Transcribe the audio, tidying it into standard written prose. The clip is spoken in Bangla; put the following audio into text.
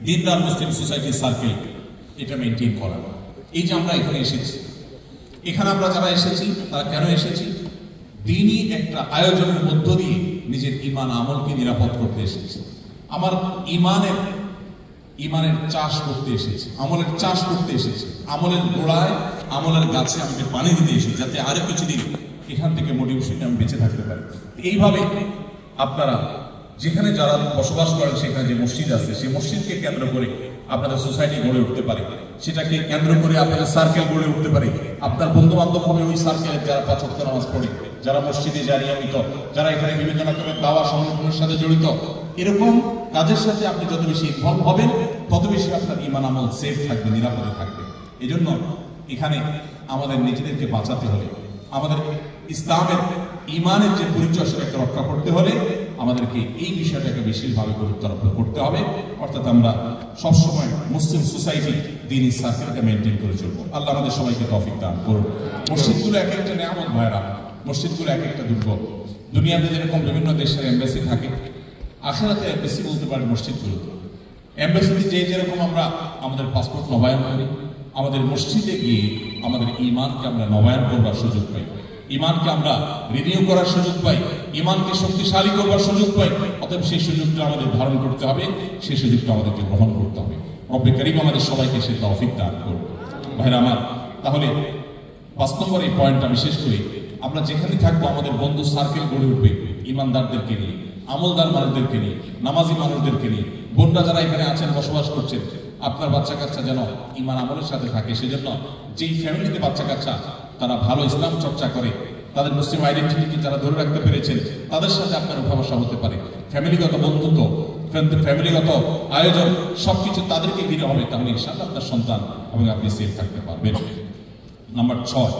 দিনদার মুসলিম সোসাইটি সার্কেল এটা মেনটেন করা। এই যে আমরা এখানে এসেছি, এখানে আমরা যারা এসেছি তারা কেন এসেছি? দিনই একটা আয়োজনের মধ্য দিয়ে নিজের ঈমান আমলকে নিরাপদ করতে এসেছি। আমার ঈমানের চাষ করতে এসেছি, আমলের চাষ করতে এসেছি। আমলের গোড়ায়, আমলের গাছে আমাকে পানি দিতে এসেছি, যাতে আরো কিছুদিন এখান থেকে মোটিভেশনে আমি বেঁচে থাকতে পারি। এইভাবে আপনারা যেখানে যারা বসবাস করেন সেখানে যে মসজিদ আছে, সেই মসজিদকে কেন্দ্র করে আপনাদের সোসাইটি গড়ে উঠতে পারে, সেটাকে কেন্দ্র করে আপনাদের সার্কেল গড়ে উঠতে পারে। আপনার বন্ধু বান্ধব হবে ওই সার্কেলে যারা 5 ওয়াক্ত নামাজ পড়ে, যারা মসজিদে যায় নিয়মিত, যারা এখানে বিভিন্ন রকমের দাওয়া সংগঠনের সাথে জড়িত। এরকম কাজের সাথে আপনি যত বেশি ইনভলভ হবেন তত বেশি আপনার ঈমান আমল সেফ থাকবে, নিরাপদে থাকবে। এই জন্য এখানে আমাদের নিজেদেরকে বাঁচাতে হলে, আমাদের ইসলামের ঈমানের যে পরিচয় সেটাকে রক্ষা করতে হলে আমাদেরকে এই বিষয়টাকে বেশিরভাবে গুরুত্ব আরোপ করতে হবে। অর্থাৎ আমরা সবসময় মুসলিম সোসাইটি দ্বীনি সার্কেলকে মেনটেন করে চলবো। আল্লাহ আমাদের সবাইকে তৌফিক দান করুন। মসজিদগুলো এক একটা নেয়ামত ভাইরা, মসজিদগুলো এক একটা দুর্গ। দুনিয়াতে যেরকম বিভিন্ন দেশের এমবাসি থাকে, আখিরাতে এমবাসি বলতে পারে মসজিদগুলো। এমবাসিতে যেরকম আমরা আমাদের পাসপোর্ট নবায়ন করি, আমাদের মসজিদে গিয়ে আমাদের ঈমানকে আমরা নবায়ন করবার সুযোগ পাই, ঈমানকে আমরা রিনিউ করার সুযোগ পাই, ঈমানকে শক্তিশালী করবার সুযোগ পাই। অতএব সেই সুযোগটা আমাদের ধারণ করতে হবে, সেই সুযোগটা আমাদেরকে গ্রহণ করতে হবে। রব্বে কারীম আমাদের সবাইকে সে তৌফিক দান করুন। ভাইরা আমার, তাহলে 5 নম্বর এই পয়েন্টটা বিশেষ করে আমরা যেখানে থাকবো আমাদের বন্ধু সার্কেল গড়ে উঠবে ঈমানদারদেরকে নিয়ে, আমলদার মানুষদেরকে নিয়ে, নামাজি মানুষদেরকে নিয়ে। বোনরা যারা এখানে আছেন, বসবাস করছেন, আপনার বাচ্চা কাচ্চা যেন ঈমান আমলের সাথে থাকে। সেজন্য যেই ফ্যামিলিতে বাচ্চা কাচ্চা তারা ভালো ইসলাম চর্চা করে, তাদের মুসলিম আইডেন্টিটিকে যারা ধরে রাখতে পেরেছেন, তাদের সাথে আপনার উঠা বসা হতে পারে। ফ্যামিলিগত বন্ধুত্ব, ফ্যামিলিগত আয়োজন সবকিছু তাদেরকে ঘিরে হবে, তাহলে ইনশাআল্লাহ আপনার সন্তান এবং আপনি সেফ থাকতে পারবেন। নাম্বার 6,